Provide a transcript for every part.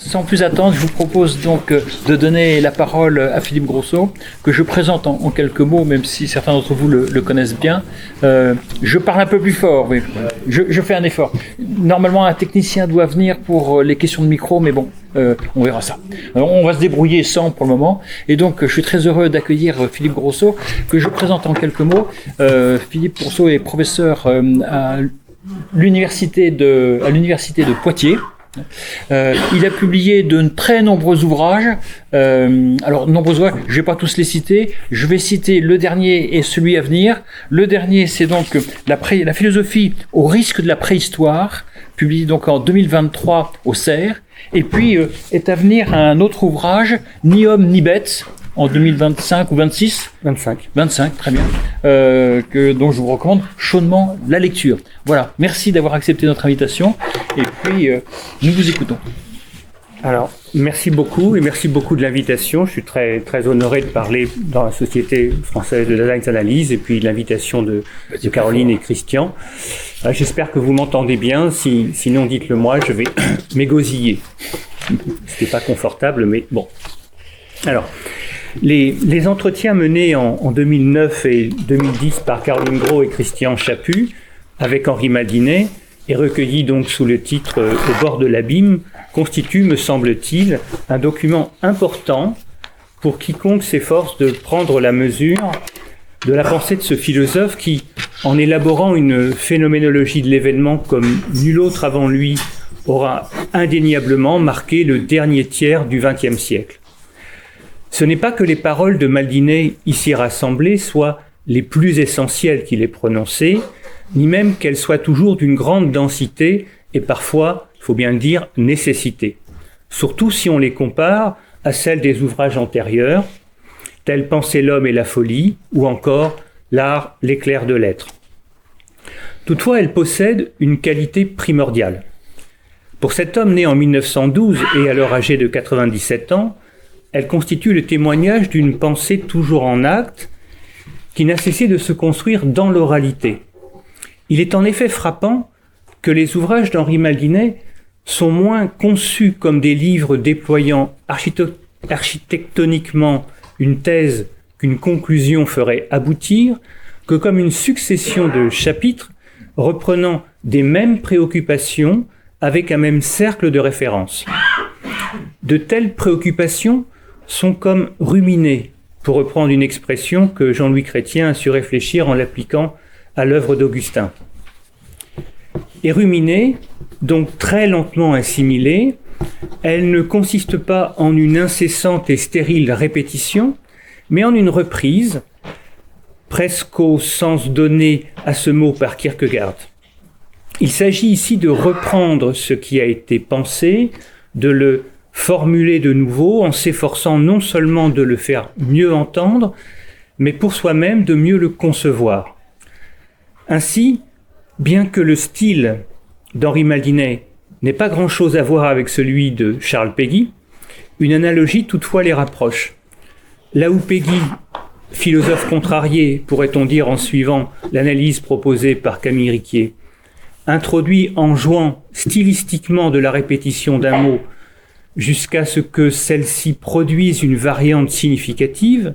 Sans plus attendre, je vous propose donc de donner la parole à Philippe Grosso, que je présente en quelques mots, même si certains d'entre vous le connaissent bien. Je parle un peu plus fort, oui. Je fais un effort. Normalement, un technicien doit venir pour les questions de micro, mais bon, on verra ça. Alors, on va se débrouiller sans pour le moment. Et donc, je suis très heureux d'accueillir Philippe Grosso, que je présente en quelques mots. Philippe Grosso est professeur à l'université de Poitiers. Il a publié de très nombreux ouvrages. Nombreux ouvrages, je ne vais pas tous les citer. Je vais citer le dernier et celui à venir. Le dernier, c'est donc la philosophie au risque de la préhistoire, publié donc en 2023 au CERF. Et puis est à venir un autre ouvrage, Ni homme ni bête, en 2025 ou 26 25, très bien, dont je vous recommande chaudement la lecture. Voilà, merci d'avoir accepté notre invitation, et puis nous vous écoutons. Alors, merci beaucoup, et merci beaucoup de l'invitation. Je suis très, très honoré de parler dans la Société française de design analyse, et puis l'invitation de Caroline et Christian. J'espère que vous m'entendez bien, sinon dites-le moi, je vais m'égosiller. C'était pas confortable, mais bon. Alors, les entretiens menés en 2009 et 2010 par Caroline Gros et Christian Chaput avec Henri Maldinet et recueillis donc sous le titre Au bord de l'abîme constituent, me semble-t-il, un document important pour quiconque s'efforce de prendre la mesure de la pensée de ce philosophe qui, en élaborant une phénoménologie de l'événement comme nul autre avant lui, aura indéniablement marqué le dernier tiers du XXe siècle. Ce n'est pas que les paroles de Maldinet ici rassemblées soient les plus essentielles qu'il ait prononcées, ni même qu'elles soient toujours d'une grande densité et parfois, il faut bien le dire, nécessité. Surtout si on les compare à celles des ouvrages antérieurs, tels Penser l'homme et la folie, ou encore L'art, l'éclair de l'être. Toutefois, elles possèdent une qualité primordiale. Pour cet homme né en 1912 et alors âgé de 97 ans, elle constitue le témoignage d'une pensée toujours en acte qui n'a cessé de se construire dans l'oralité. Il est en effet frappant que les ouvrages d'Henri Maldinet sont moins conçus comme des livres déployant architectoniquement une thèse qu'une conclusion ferait aboutir que comme une succession de chapitres reprenant des mêmes préoccupations avec un même cercle de référence. De telles préoccupations sont comme ruminées, pour reprendre une expression que Jean-Louis Chrétien a su réfléchir en l'appliquant à l'œuvre d'Augustin. Et ruminées, donc très lentement assimilées, elles ne consistent pas en une incessante et stérile répétition, mais en une reprise, presque au sens donné à ce mot par Kierkegaard. Il s'agit ici de reprendre ce qui a été pensé, de le formuler de nouveau en s'efforçant non seulement de le faire mieux entendre, mais pour soi-même de mieux le concevoir. Ainsi, bien que le style d'Henri Maldinet n'ait pas grand-chose à voir avec celui de Charles Péguy, une analogie toutefois les rapproche. Là où Péguy, philosophe contrarié, pourrait-on dire en suivant l'analyse proposée par Camille Riquier, introduit en jouant stylistiquement de la répétition d'un mot jusqu'à ce que celle-ci produise une variante significative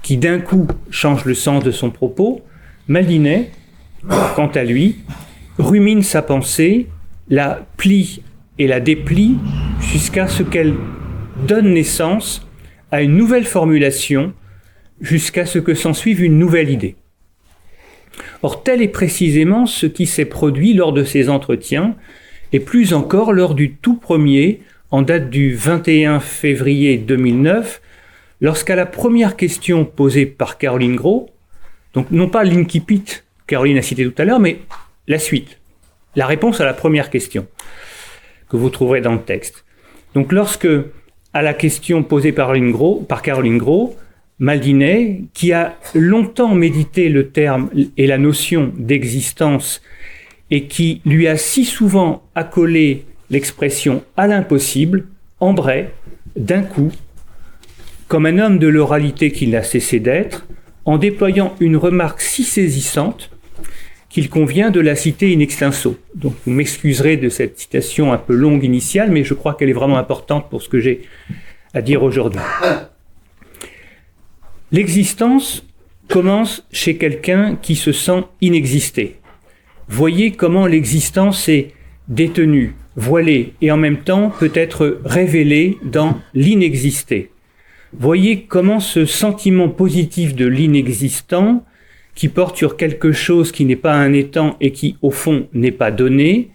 qui d'un coup change le sens de son propos, Maldinet, quant à lui, rumine sa pensée, la plie et la déplie jusqu'à ce qu'elle donne naissance à une nouvelle formulation, jusqu'à ce que s'ensuive une nouvelle idée. Or, tel est précisément ce qui s'est produit lors de ces entretiens, et plus encore lors du tout premier, en date du 21 février 2009, lorsqu'à la première question posée par Caroline Gros, donc non pas l'incipit Caroline a cité tout à l'heure, mais la suite, la réponse à la première question, que vous trouverez dans le texte. Donc lorsque, à la question posée par Caroline Gros, Maldinet, qui a longtemps médité le terme et la notion d'existence et qui lui a si souvent accolé l'expression « à l'impossible », embrait, d'un coup, comme un homme de l'oralité qu'il n'a cessé d'être, en déployant une remarque si saisissante qu'il convient de la citer in extenso. Donc vous m'excuserez de cette citation un peu longue initiale, mais je crois qu'elle est vraiment importante pour ce que j'ai à dire aujourd'hui. L'existence commence chez quelqu'un qui se sent inexister. Voyez comment l'existence est détenue, voilée et en même temps peut être révélée dans l'inexisté. Voyez comment ce sentiment positif de l'inexistant, qui porte sur quelque chose qui n'est pas un étant et qui, au fond, n'est pas donné,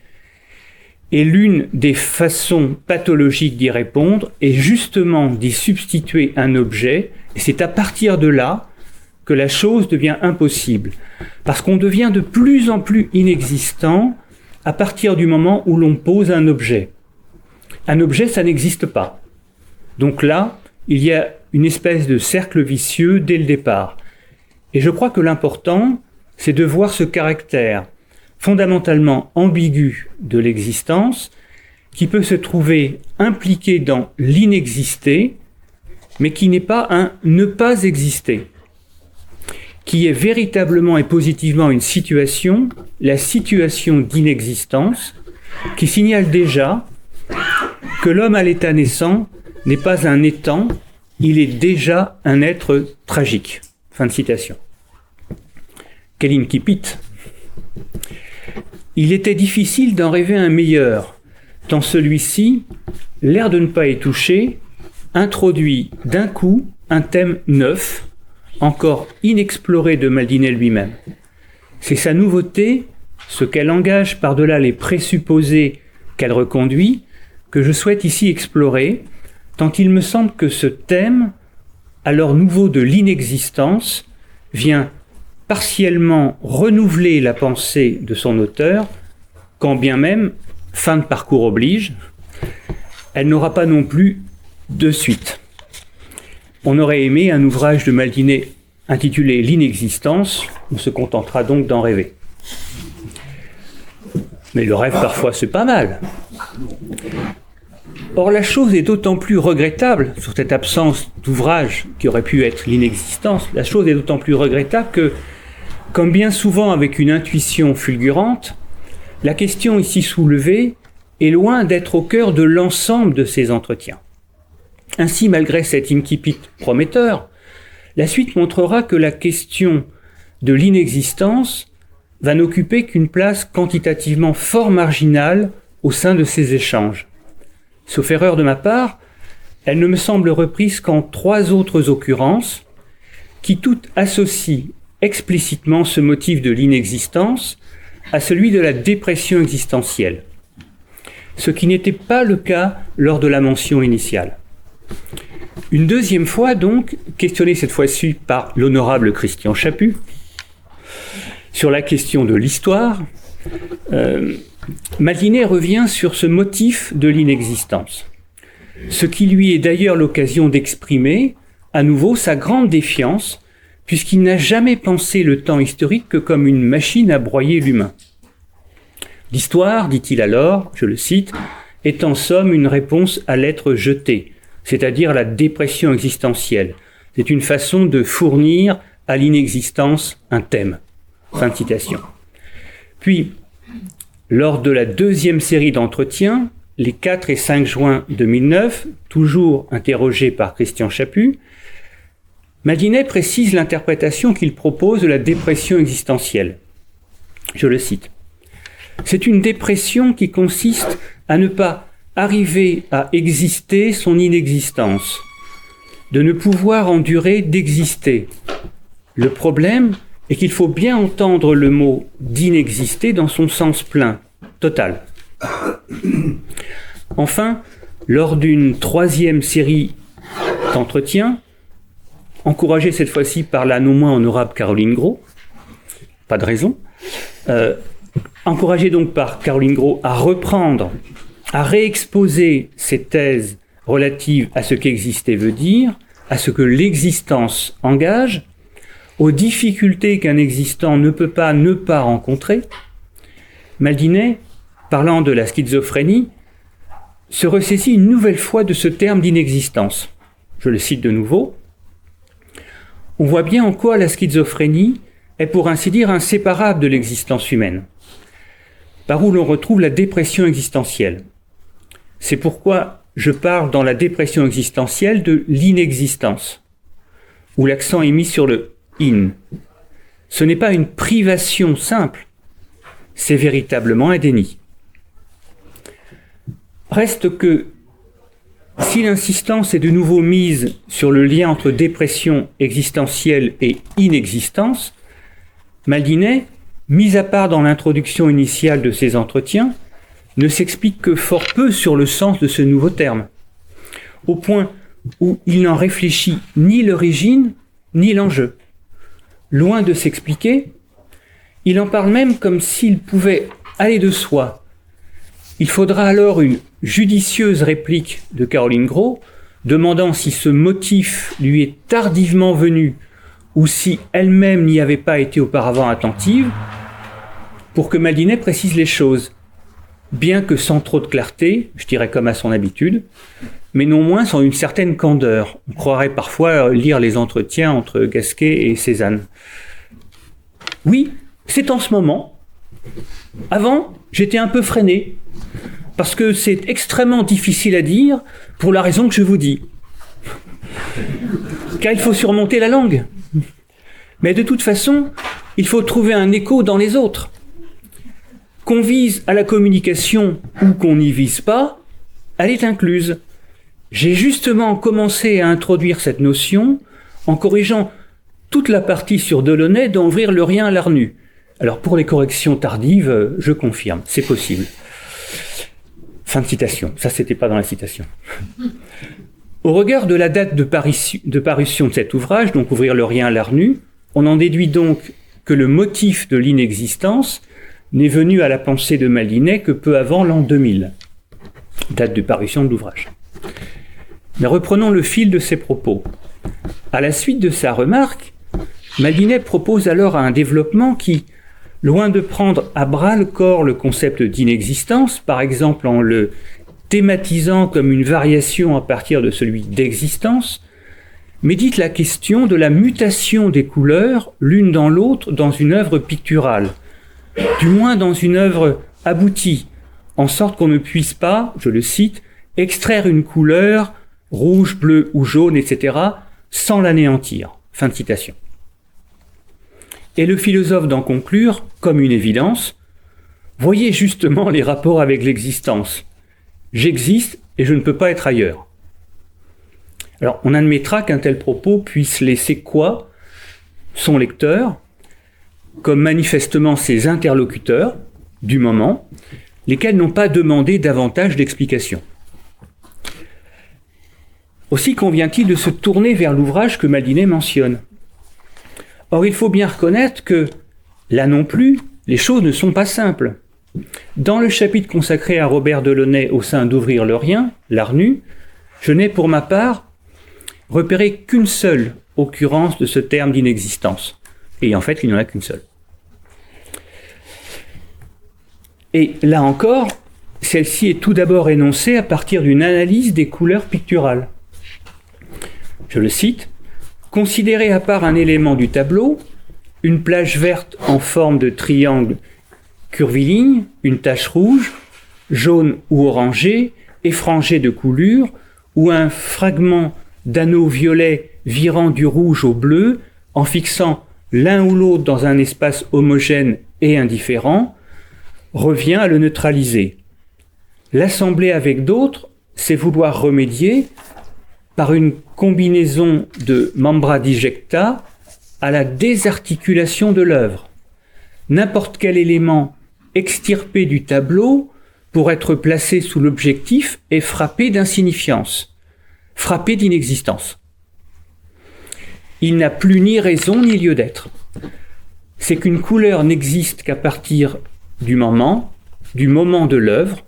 est l'une des façons pathologiques d'y répondre et justement d'y substituer un objet. Et c'est à partir de là que la chose devient impossible. Parce qu'on devient de plus en plus inexistant à partir du moment où l'on pose un objet. Un objet, ça n'existe pas. Donc là, il y a une espèce de cercle vicieux dès le départ. Et je crois que l'important, c'est de voir ce caractère fondamentalement ambigu de l'existence qui peut se trouver impliqué dans l'inexisté, mais qui n'est pas un ne pas exister, qui est véritablement et positivement une situation, la situation d'inexistence, qui signale déjà que l'homme à l'état naissant n'est pas un étant, il est déjà un être tragique. Fin de citation. Quel incipit. Il était difficile d'en rêver un meilleur, tant celui-ci, l'air de ne pas y toucher, introduit d'un coup un thème neuf, encore inexploré de Maldinet lui-même. C'est sa nouveauté, ce qu'elle engage par-delà les présupposés qu'elle reconduit, que je souhaite ici explorer, tant il me semble que ce thème, alors nouveau de l'inexistence, vient partiellement renouveler la pensée de son auteur, quand bien même, fin de parcours oblige, elle n'aura pas non plus de suite. On aurait aimé un ouvrage de Maldinet intitulé « L'inexistence », on se contentera donc d'en rêver. Mais le rêve, parfois, c'est pas mal. Or, la chose est d'autant plus regrettable, sur cette absence d'ouvrage qui aurait pu être l'inexistence, la chose est d'autant plus regrettable que, comme bien souvent avec une intuition fulgurante, la question ici soulevée est loin d'être au cœur de l'ensemble de ces entretiens. Ainsi, malgré cet incipit prometteur, la suite montrera que la question de l'inexistence va n'occuper qu'une place quantitativement fort marginale au sein de ces échanges. Sauf erreur de ma part, elle ne me semble reprise qu'en 3 autres occurrences, qui toutes associent explicitement ce motif de l'inexistence à celui de la dépression existentielle, ce qui n'était pas le cas lors de la mention initiale. Une deuxième fois donc, questionné cette fois-ci par l'honorable Christian Chaput, sur la question de l'histoire, Maldinet revient sur ce motif de l'inexistence, ce qui lui est d'ailleurs l'occasion d'exprimer à nouveau sa grande défiance, puisqu'il n'a jamais pensé le temps historique que comme une machine à broyer l'humain. L'histoire, dit-il alors, je le cite, est en somme une réponse à l'être jeté, c'est-à-dire la dépression existentielle. C'est une façon de fournir à l'inexistence un thème. Fin de citation. Puis, lors de la 2e série d'entretiens, les 4 et 5 juin 2009, toujours interrogé par Christian Chaput, Maldinet précise l'interprétation qu'il propose de la dépression existentielle. Je le cite. « C'est une dépression qui consiste à ne pas arriver à exister son inexistence, de ne pouvoir endurer d'exister. Le problème est qu'il faut bien entendre le mot d'inexister dans son sens plein, total. Enfin, lors d'une 3e série d'entretiens, encouragée cette fois-ci par la non moins honorable Caroline Gros, pas de raison, encouragée donc par Caroline Gros à reprendre, à réexposer ses thèses relatives à ce qu'exister veut dire, à ce que l'existence engage, aux difficultés qu'un existant ne peut pas ne pas rencontrer, Maldinet, parlant de la schizophrénie, se ressaisit une nouvelle fois de ce terme d'inexistence. Je le cite de nouveau. On voit bien en quoi la schizophrénie est pour ainsi dire inséparable de l'existence humaine, par où l'on retrouve la dépression existentielle. C'est pourquoi je parle dans la dépression existentielle de l'inexistence, où l'accent est mis sur le « in ». Ce n'est pas une privation simple, c'est véritablement un déni. Reste que, si l'insistance est de nouveau mise sur le lien entre dépression existentielle et inexistence, Maldinet, mis à part dans l'introduction initiale de ses entretiens, ne s'explique que fort peu sur le sens de ce nouveau terme, au point où il n'en réfléchit ni l'origine ni l'enjeu. Loin de s'expliquer, il en parle même comme s'il pouvait aller de soi. Il faudra alors une judicieuse réplique de Caroline Gros, demandant si ce motif lui est tardivement venu ou si elle-même n'y avait pas été auparavant attentive, pour que Maldinet précise les choses, bien que sans trop de clarté, je dirais comme à son habitude, mais non moins sans une certaine candeur. On croirait parfois lire les entretiens entre Gasquet et Cézanne. Oui, c'est en ce moment. Avant, j'étais un peu freiné, parce que c'est extrêmement difficile à dire pour la raison que je vous dis. Car il faut surmonter la langue. Mais de toute façon, il faut trouver un écho dans les autres. Qu'on vise à la communication ou qu'on n'y vise pas, elle est incluse. J'ai justement commencé à introduire cette notion en corrigeant toute la partie sur Delaunay d'Ouvrir le rien à l'Arnu. Alors pour les corrections tardives, je confirme, c'est possible. Fin de citation. Ça, c'était pas dans la citation. Au regard de la date de parution de cet ouvrage, donc Ouvrir le rien à l'Arnu, on en déduit donc que le motif de l'inexistence n'est venu à la pensée de Maldinet que peu avant l'an 2000, date de parution de l'ouvrage. Mais reprenons le fil de ses propos. À la suite de sa remarque, Maldinet propose alors un développement qui, loin de prendre à bras le corps le concept d'inexistence, par exemple en le thématisant comme une variation à partir de celui d'existence, médite la question de la mutation des couleurs l'une dans l'autre dans une œuvre picturale, du moins dans une œuvre aboutie, en sorte qu'on ne puisse pas, je le cite, extraire une couleur, rouge, bleu ou jaune, etc., sans l'anéantir. Fin de citation. Et le philosophe d'en conclure, comme une évidence, voyez justement les rapports avec l'existence. J'existe et je ne peux pas être ailleurs. Alors, on admettra qu'un tel propos puisse laisser quoi? Son lecteur, comme manifestement ses interlocuteurs du moment, lesquels n'ont pas demandé davantage d'explications. Aussi convient-il de se tourner vers l'ouvrage que Maldinet mentionne. Or, il faut bien reconnaître que, là non plus, les choses ne sont pas simples. Dans le chapitre consacré à Robert Delaunay au sein d'Ouvrir le rien, l'Arnu, je n'ai pour ma part repéré qu'une seule occurrence de ce terme d'inexistence. Et en fait, il n'y en a qu'une seule. Et là encore, celle-ci est tout d'abord énoncée à partir d'une analyse des couleurs picturales. Je le cite, « Considérez à part un élément du tableau, une plage verte en forme de triangle curviligne, une tache rouge, jaune ou orangée, effrangée de coulures, ou un fragment d'anneau violet virant du rouge au bleu, en fixant l'un ou l'autre dans un espace homogène et indifférent, revient à le neutraliser. L'assembler avec d'autres, c'est vouloir remédier par une combinaison de membra disjecta à la désarticulation de l'œuvre. N'importe quel élément extirpé du tableau pour être placé sous l'objectif est frappé d'insignifiance, frappé d'inexistence. Il n'a plus ni raison ni lieu d'être. C'est qu'une couleur n'existe qu'à partir du moment de l'œuvre,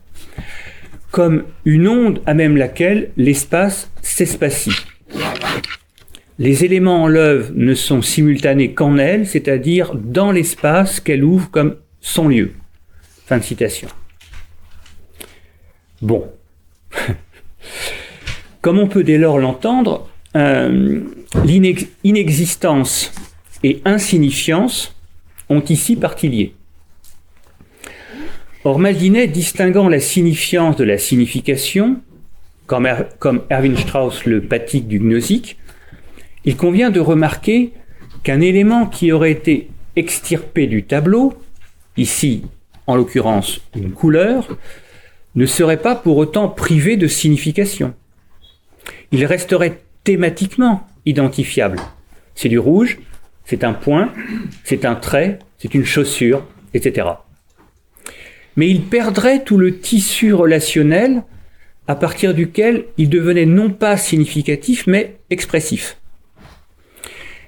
comme une onde à même laquelle l'espace s'espacie. Les éléments en l'œuvre ne sont simultanés qu'en elle, c'est-à-dire dans l'espace qu'elle ouvre comme son lieu. Fin de citation. Bon. Comme on peut dès lors l'entendre, inexistence et insignifiance ont ici partie liée. Or, Maldinet, distinguant la signifiance de la signification, comme Erwin Strauss le pratique du gnosique, il convient de remarquer qu'un élément qui aurait été extirpé du tableau, ici en l'occurrence une couleur, ne serait pas pour autant privé de signification. Il resterait thématiquement identifiable. C'est du rouge, c'est un point, c'est un trait, c'est une chaussure, etc. Mais il perdrait tout le tissu relationnel à partir duquel il devenait non pas significatif, mais expressif.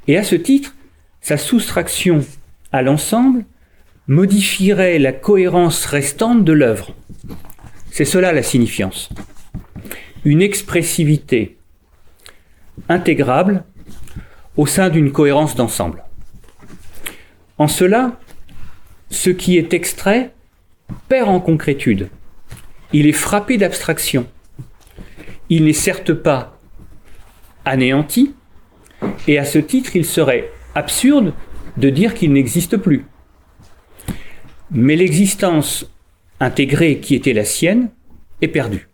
Et à ce titre, sa soustraction à l'ensemble modifierait la cohérence restante de l'œuvre. C'est cela la signifiance. Une expressivité intégrable au sein d'une cohérence d'ensemble. En cela, ce qui est extrait perd en concrétude. Il est frappé d'abstraction. Il n'est certes pas anéanti, et à ce titre, il serait absurde de dire qu'il n'existe plus. Mais l'existence intégrée qui était la sienne est perdue.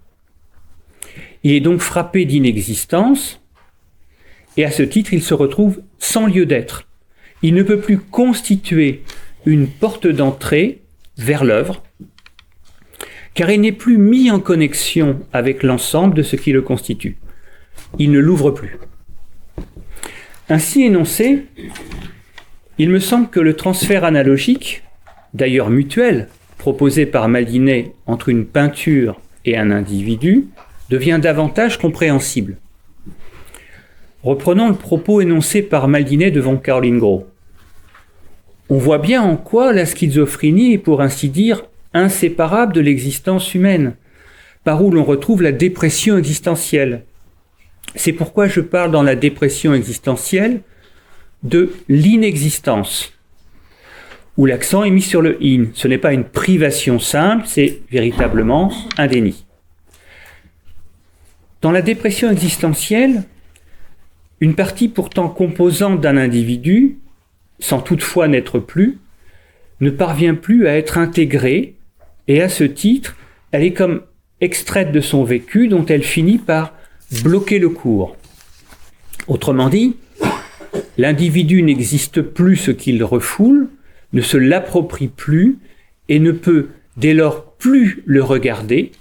Il est donc frappé d'inexistence, et à ce titre, il se retrouve sans lieu d'être. Il ne peut plus constituer une porte d'entrée vers l'œuvre, car il n'est plus mis en connexion avec l'ensemble de ce qui le constitue. Il ne l'ouvre plus. Ainsi énoncé, il me semble que le transfert analogique, d'ailleurs mutuel, proposé par Maldinet entre une peinture et un individu, devient davantage compréhensible. Reprenons le propos énoncé par Maldinet devant Caroline Gros. On voit bien en quoi la schizophrénie est, pour ainsi dire, inséparable de l'existence humaine, par où l'on retrouve la dépression existentielle. C'est pourquoi je parle dans la dépression existentielle de l'inexistence, où l'accent est mis sur le in. Ce n'est pas une privation simple, c'est véritablement un déni. Dans la dépression existentielle, une partie pourtant composante d'un individu, sans toutefois n'être plus, ne parvient plus à être intégrée, et à ce titre, elle est comme extraite de son vécu dont elle finit par bloquer le cours. Autrement dit, l'individu n'existe plus ce qu'il refoule, ne se l'approprie plus et ne peut dès lors plus le regarder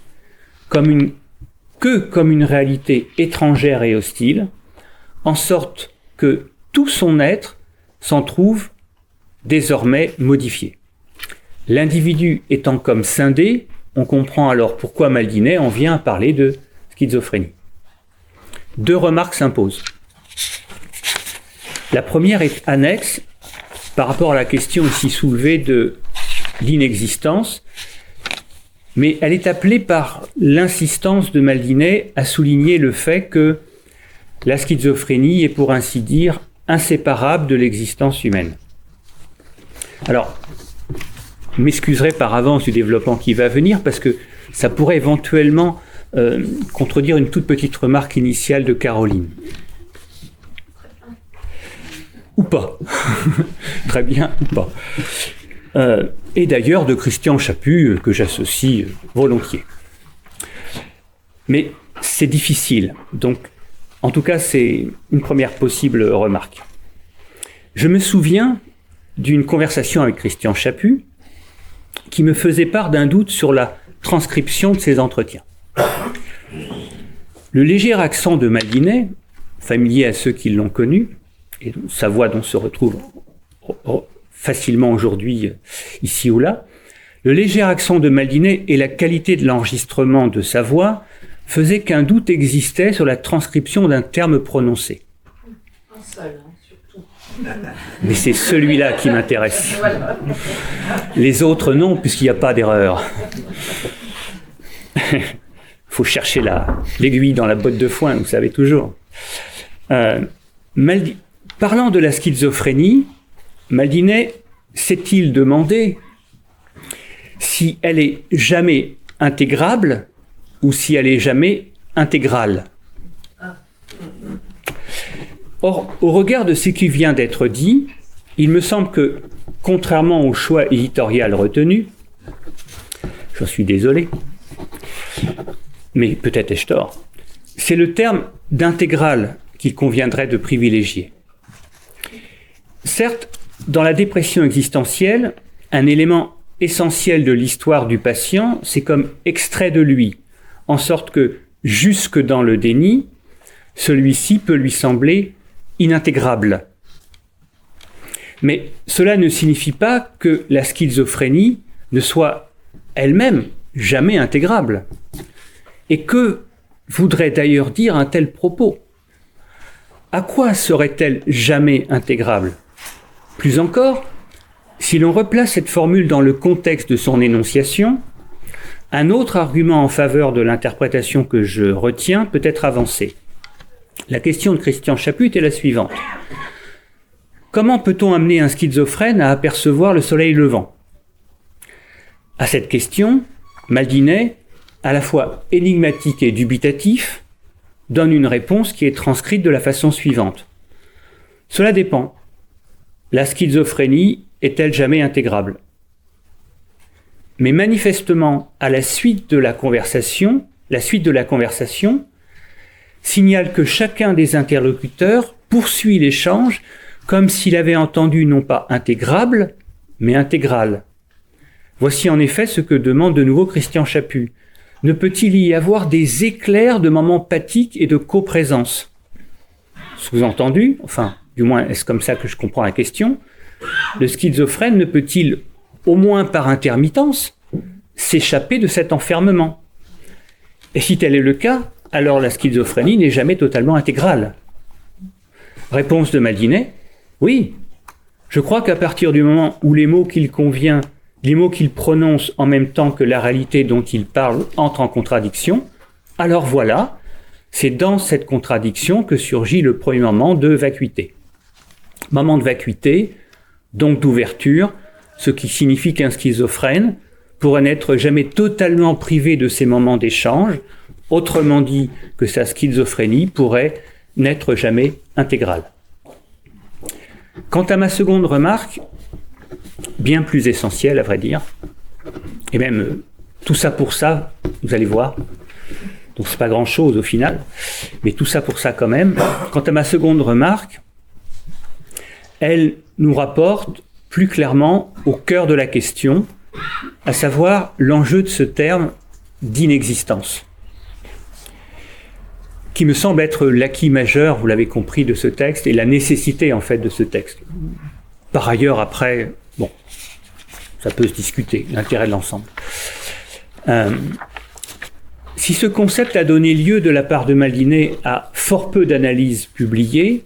que comme une réalité étrangère et hostile, en sorte que tout son être s'en trouve désormais modifié. L'individu étant comme scindé, on comprend alors pourquoi Maldinet en vient à parler de schizophrénie. Deux remarques s'imposent. La première est annexe par rapport à la question ici soulevée de l'inexistence, mais elle est appelée par l'insistance de Maldinet à souligner le fait que la schizophrénie est, pour ainsi dire, inséparable de l'existence humaine. Alors, je m'excuserai par avance du développement qui va venir, parce que ça pourrait éventuellement contredire une toute petite remarque initiale de Caroline. Ou pas. Très bien, ou pas. Et d'ailleurs de Christian Chaput, que j'associe volontiers. Mais c'est difficile. Donc, en tout cas, c'est une première possible remarque. Je me souviens d'une conversation avec Christian Chaput qui me faisait part d'un doute sur la transcription de ces entretiens. Le léger accent de Maldinet, familier à ceux qui l'ont connu, et sa voix dont se retrouve facilement aujourd'hui ici ou là, le léger accent de Maldinet et la qualité de l'enregistrement de sa voix faisaient qu'un doute existait sur la transcription d'un terme prononcé. Un seul, surtout. Mais c'est celui-là qui m'intéresse. Les autres non, puisqu'il n'y a pas d'erreur. Il faut chercher l'aiguille dans la botte de foin, vous savez toujours. Parlant de la schizophrénie, Maldinet s'est-il demandé si elle est jamais intégrable ou si elle est jamais intégrale. Or, au regard de ce qui vient d'être dit, il me semble que contrairement au choix éditorial retenu, j'en suis désolé, mais peut-être ai-je tort, c'est le terme d'intégrale qu'il conviendrait de privilégier. Certes, dans la dépression existentielle, un élément essentiel de l'histoire du patient, c'est comme extrait de lui, en sorte que, jusque dans le déni, celui-ci peut lui sembler inintégrable. Mais cela ne signifie pas que la schizophrénie ne soit elle-même jamais intégrable. Et que voudrait d'ailleurs dire un tel propos? À quoi serait-elle jamais intégrable? Plus encore, si l'on replace cette formule dans le contexte de son énonciation, un autre argument en faveur de l'interprétation que je retiens peut être avancé. La question de Christian Chaput est la suivante. Comment peut-on amener un schizophrène à apercevoir le soleil levant? À cette question, Maldinet, à la fois énigmatique et dubitatif, donne une réponse qui est transcrite de la façon suivante. Cela dépend. La schizophrénie est-elle jamais intégrable? Mais manifestement, à la suite de la conversation signale que chacun des interlocuteurs poursuit l'échange comme s'il avait entendu non pas intégrable, mais intégral. Voici en effet ce que demande de nouveau Christian Chaput. Ne peut-il y avoir des éclairs de moments pathiques et de coprésence? Sous-entendu, enfin, du moins est-ce comme ça que je comprends la question, le schizophrène ne peut-il, au moins par intermittence, s'échapper de cet enfermement? Et si tel est le cas, alors la schizophrénie n'est jamais totalement intégrale. Réponse de Maldinet, oui. Je crois qu'à partir du moment où les mots qu'il prononce en même temps que la réalité dont il parle entrent en contradiction, alors voilà, c'est dans cette contradiction que surgit le premier moment de vacuité. Moment de vacuité, donc d'ouverture, ce qui signifie qu'un schizophrène pourrait n'être jamais totalement privé de ces moments d'échange, autrement dit que sa schizophrénie pourrait n'être jamais intégrale. Quant à ma seconde remarque, bien plus essentielle à vrai dire, et même tout ça pour ça, vous allez voir, donc c'est pas grand-chose au final, mais tout ça pour ça quand même. Quant à ma seconde remarque, elle nous rapporte plus clairement au cœur de la question, à savoir l'enjeu de ce terme d'inexistence, qui me semble être l'acquis majeur, vous l'avez compris, de ce texte, et la nécessité en fait de ce texte. Par ailleurs, après, bon, ça peut se discuter, l'intérêt de l'ensemble. Si ce concept a donné lieu de la part de Maldinet à fort peu d'analyses publiées,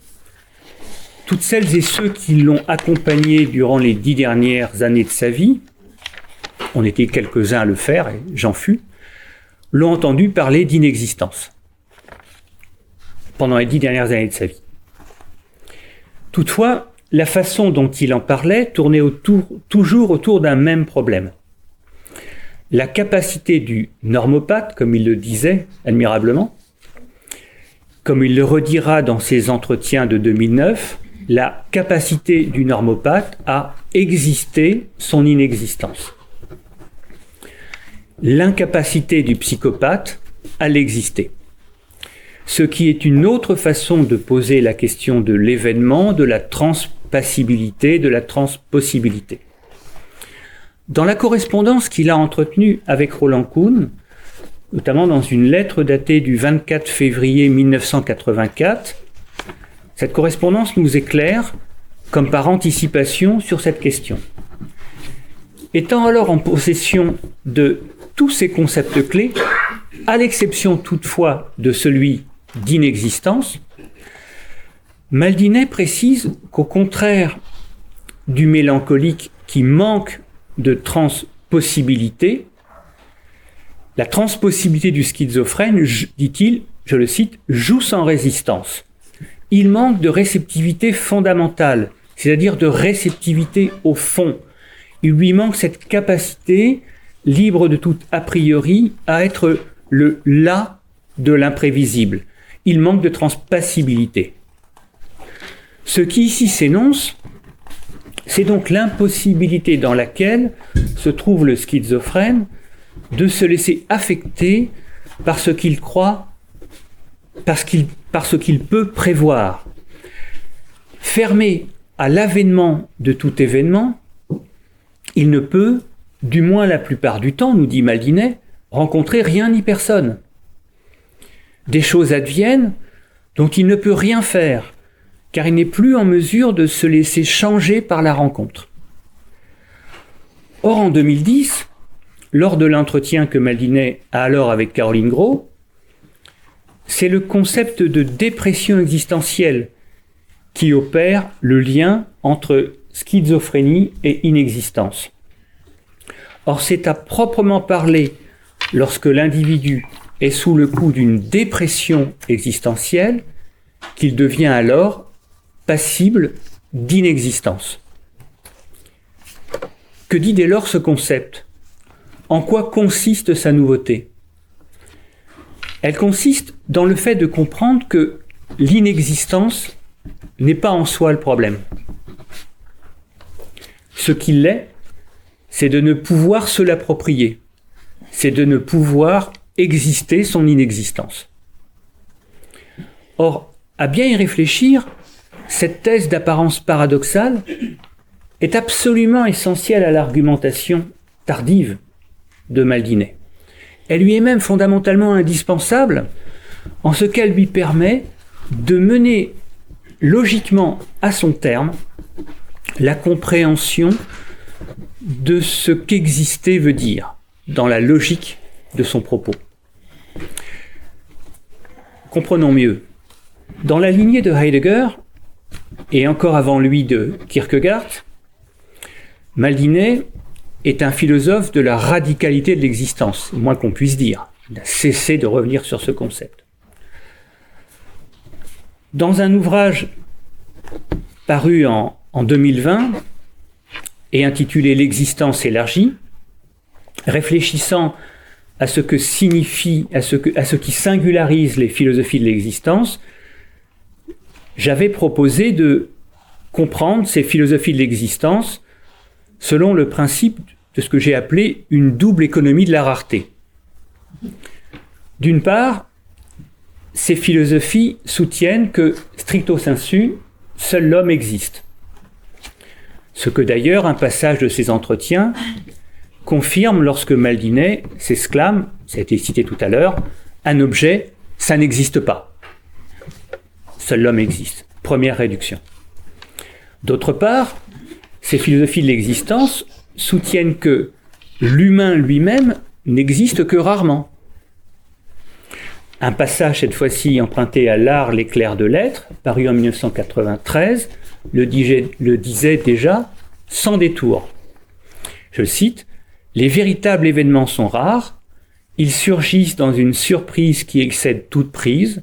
toutes celles et ceux qui l'ont accompagné durant les 10 dernières années de sa vie, on était quelques-uns à le faire, et j'en fus, l'ont entendu parler d'inexistence pendant les 10 dernières années de sa vie. Toutefois, la façon dont il en parlait tournait toujours autour d'un même problème. La capacité du normopathe, comme il le disait admirablement, comme il le redira dans ses entretiens de 2009, la capacité du normopathe à exister son inexistence. L'incapacité du psychopathe à l'exister. Ce qui est une autre façon de poser la question de l'événement, de la transpassibilité, de la transpossibilité. Dans la correspondance qu'il a entretenue avec Roland Kuhn, notamment dans une lettre datée du 24 février 1984, cette correspondance nous éclaire, comme par anticipation, sur cette question. Étant alors en possession de tous ces concepts clés, à l'exception toutefois de celui d'inexistence, Maldinet précise qu'au contraire du mélancolique qui manque de transpossibilité, la transpossibilité du schizophrène, dit-il, je le cite, joue sans résistance. Il manque de réceptivité fondamentale, c'est-à-dire de réceptivité au fond. Il lui manque cette capacité, libre de tout a priori, à être le là de l'imprévisible. Il manque de transpassibilité. Ce qui ici s'énonce C'est donc l'impossibilité dans laquelle se trouve le schizophrène de se laisser affecter par ce qu'il croit, par ce qu'il peut prévoir. Fermé à l'avènement de tout événement, il ne peut, du moins la plupart du temps, nous dit Maldinet, rencontrer rien ni personne. Des choses adviennent dont il ne peut rien faire, car il n'est plus en mesure de se laisser changer par la rencontre. Or, en 2010, lors de l'entretien que Maldinet a alors avec Caroline Gros, c'est le concept de dépression existentielle qui opère le lien entre schizophrénie et inexistence. Or, c'est à proprement parler lorsque l'individu est sous le coup d'une dépression existentielle qu'il devient alors passible d'inexistence. Que dit dès lors ce concept ? En quoi consiste sa nouveauté ? Elle consiste dans le fait de comprendre que l'inexistence n'est pas en soi le problème. Ce qu'il l'est, c'est de ne pouvoir se l'approprier, c'est de ne pouvoir exister son inexistence. Or, à bien y réfléchir, cette thèse d'apparence paradoxale est absolument essentielle à l'argumentation tardive de Maldinet. Elle lui est même fondamentalement indispensable en ce qu'elle lui permet de mener logiquement à son terme la compréhension de ce qu'exister veut dire dans la logique de son propos. Comprenons mieux. Dans la lignée de Heidegger, et encore avant lui de Kierkegaard, Maldinet est un philosophe de la radicalité de l'existence, le moins qu'on puisse dire. Il a cessé de revenir sur ce concept. Dans un ouvrage paru en 2020 et intitulé « L'existence élargie », réfléchissant à ce que signifie, à ce qui singularise les philosophies de l'existence, j'avais proposé de comprendre ces philosophies de l'existence selon le principe de ce que j'ai appelé une double économie de la rareté. D'une part, ces philosophies soutiennent que, stricto sensu, seul l'homme existe. Ce que d'ailleurs un passage de ces entretiens confirme lorsque Maldinet s'exclame, ça a été cité tout à l'heure, un objet, ça n'existe pas. Seul l'homme existe. Première réduction. D'autre part, ces philosophies de l'existence soutiennent que l'humain lui-même n'existe que rarement. Un passage, cette fois-ci emprunté à L'Art, l'éclair de l'être, paru en 1993, le disait déjà sans détour. Je cite, « Les véritables événements sont rares, ils surgissent dans une surprise qui excède toute prise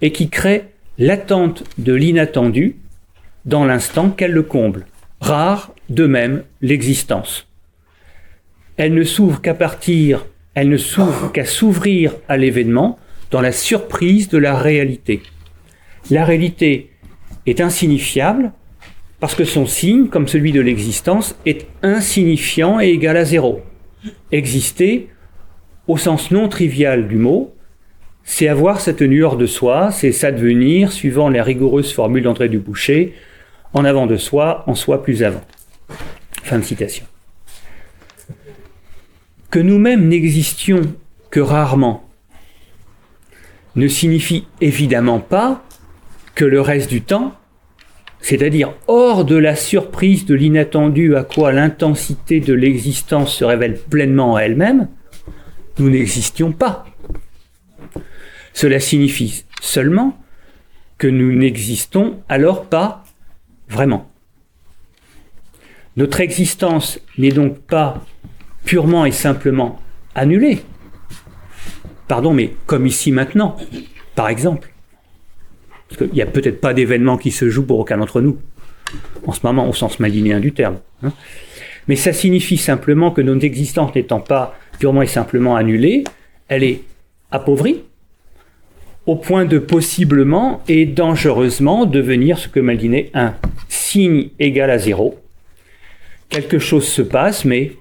et qui crée l'attente de l'inattendu dans l'instant qu'elle le comble. Rare, de même, l'existence. Elle ne s'ouvre qu'à s'ouvrir à l'événement dans la surprise de la réalité. La réalité est insignifiable parce que son signe, comme celui de l'existence, est insignifiant et égal à zéro. Exister, au sens non trivial du mot, c'est avoir sa tenue hors de soi, c'est s'advenir, suivant les rigoureuses formules d'André Dubouché, en avant de soi, en soi plus avant. Fin de citation. Que nous-mêmes n'existions que rarement ne signifie évidemment pas que le reste du temps, c'est-à-dire hors de la surprise de l'inattendu à quoi l'intensité de l'existence se révèle pleinement en elle-même, nous n'existions pas. Cela signifie seulement que nous n'existons alors pas vraiment. Notre existence n'est donc pas purement et simplement annulée. Pardon, mais comme ici maintenant, par exemple. Parce qu'il n'y a peut-être pas d'événement qui se joue pour aucun d'entre nous, en ce moment, au sens maldinéen du terme. Mais ça signifie simplement que notre existence n'étant pas purement et simplement annulée, elle est appauvrie, au point de possiblement et dangereusement devenir ce que Maldinet un signe égal à zéro, quelque chose se passe, mais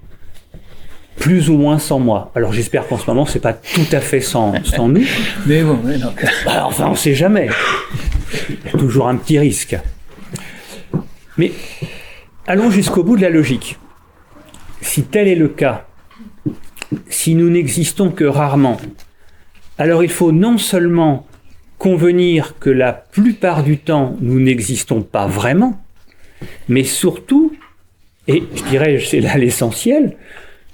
plus ou moins sans moi. Alors j'espère qu'en ce moment, c'est pas tout à fait sans nous. Mais bon, ouais, donc. Enfin, on ne sait jamais. Il y a toujours un petit risque. Mais allons jusqu'au bout de la logique. Si tel est le cas, si nous n'existons que rarement, alors il faut non seulement convenir que la plupart du temps, nous n'existons pas vraiment, mais surtout, et je dirais c'est là l'essentiel,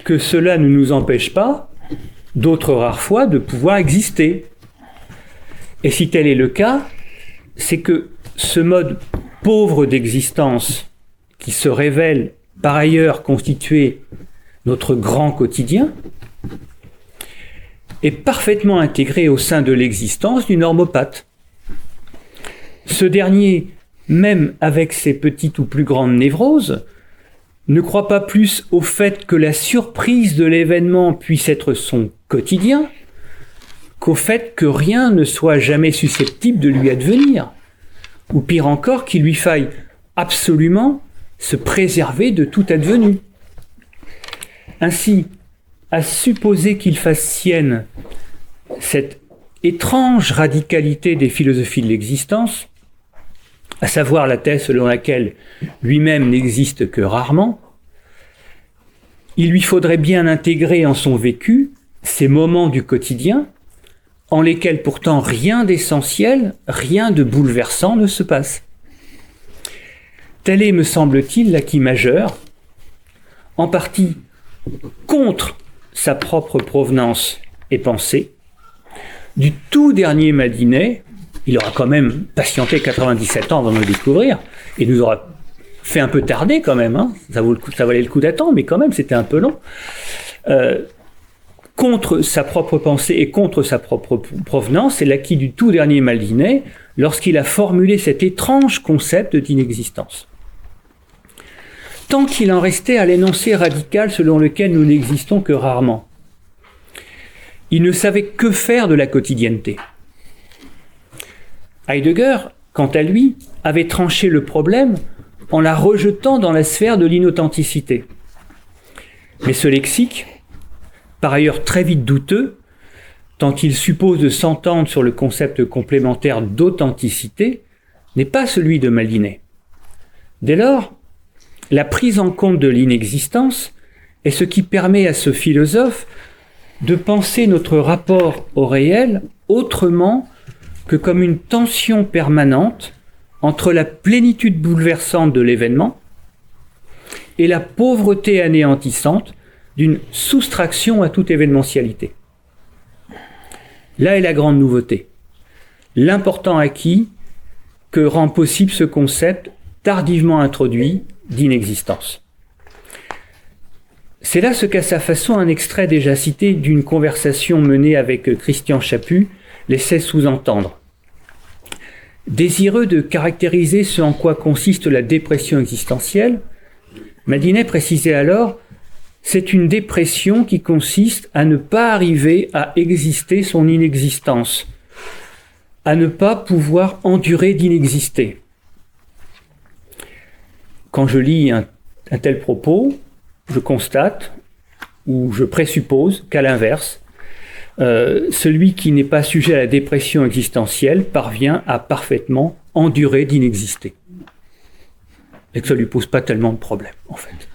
que cela ne nous empêche pas, d'autres rares fois, de pouvoir exister. Et si tel est le cas, c'est que ce mode pauvre d'existence, qui se révèle par ailleurs constituer notre grand quotidien, est parfaitement intégré au sein de l'existence du normopathe. Ce dernier, même avec ses petites ou plus grandes névroses, ne croit pas plus au fait que la surprise de l'événement puisse être son quotidien qu'au fait que rien ne soit jamais susceptible de lui advenir, ou pire encore, qu'il lui faille absolument se préserver de tout advenu. Ainsi, à supposer qu'il fasse sienne cette étrange radicalité des philosophies de l'existence, à savoir la thèse selon laquelle lui-même n'existe que rarement, il lui faudrait bien intégrer en son vécu ces moments du quotidien en lesquels pourtant rien d'essentiel, rien de bouleversant ne se passe. Tel est, me semble-t-il, l'acquis majeur, en partie contre sa propre provenance et pensée, du tout dernier Madinet. Il aura quand même patienté 97 ans avant de le découvrir, et nous aura fait un peu tarder quand même, hein. Ça valait le coup d'attendre, mais quand même c'était un peu long. Contre sa propre pensée et contre sa propre provenance, c'est l'acquis du tout dernier Madinet lorsqu'il a formulé cet étrange concept d'inexistence. Tant qu'il en restait à l'énoncé radical selon lequel nous n'existons que rarement, il ne savait que faire de la quotidienneté. Heidegger, quant à lui, avait tranché le problème en la rejetant dans la sphère de l'inauthenticité. Mais ce lexique, par ailleurs très vite douteux, tant qu'il suppose de s'entendre sur le concept complémentaire d'authenticité, n'est pas celui de Maldinet. Dès lors, la prise en compte de l'inexistence est ce qui permet à ce philosophe de penser notre rapport au réel autrement que comme une tension permanente entre la plénitude bouleversante de l'événement et la pauvreté anéantissante d'une soustraction à toute événementialité. Là est la grande nouveauté, l'important acquis que rend possible ce concept tardivement introduit d'inexistence. C'est là ce qu'à sa façon un extrait déjà cité d'une conversation menée avec Christian Chaput laissait sous-entendre. Désireux de caractériser ce en quoi consiste la dépression existentielle, Madinet précisait alors « c'est une dépression qui consiste à ne pas arriver à exister son inexistence, à ne pas pouvoir endurer d'inexister. » Quand je lis un tel propos, je constate ou je présuppose qu'à l'inverse, celui qui n'est pas sujet à la dépression existentielle parvient à parfaitement endurer d'inexister. Et que ça ne lui pose pas tellement de problème, en fait.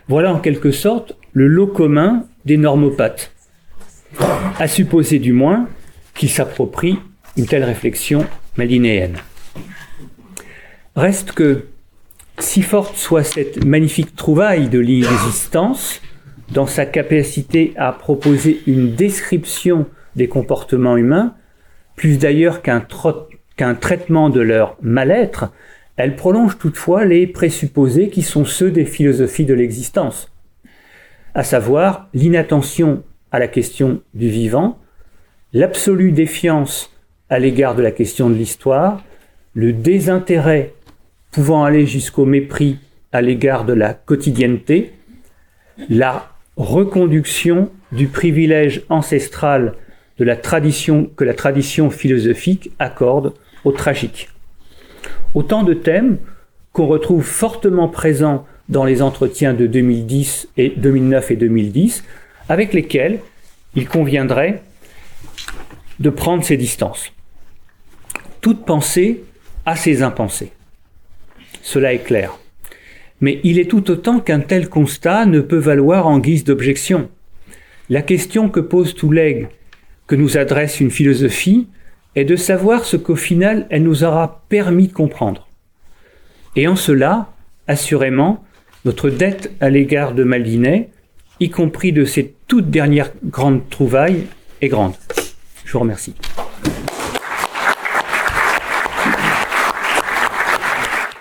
Voilà en quelque sorte le lot commun des normopathes, à supposer du moins qu'ils s'approprient une telle réflexion madinéenne. Reste que, si forte soit cette magnifique trouvaille de l'inexistence, dans sa capacité à proposer une description des comportements humains, plus d'ailleurs qu'un traitement de leur mal-être, elle prolonge toutefois les présupposés qui sont ceux des philosophies de l'existence, à savoir l'inattention à la question du vivant, l'absolue défiance à l'égard de la question de l'histoire, le désintérêt pouvant aller jusqu'au mépris à l'égard de la quotidienneté, la reconduction du privilège ancestral de la tradition que la tradition philosophique accorde au tragique. Autant de thèmes qu'on retrouve fortement présents dans les entretiens de 2009 et 2010, avec lesquels il conviendrait de prendre ses distances. Toute pensée a ses impensés. Cela est clair. Mais il est tout autant qu'un tel constat ne peut valoir en guise d'objection. La question que pose tout legs, que nous adresse une philosophie, est de savoir ce qu'au final elle nous aura permis de comprendre. Et en cela, assurément, notre dette à l'égard de Maldinet, y compris de ses toutes dernières grandes trouvailles, est grande. Je vous remercie.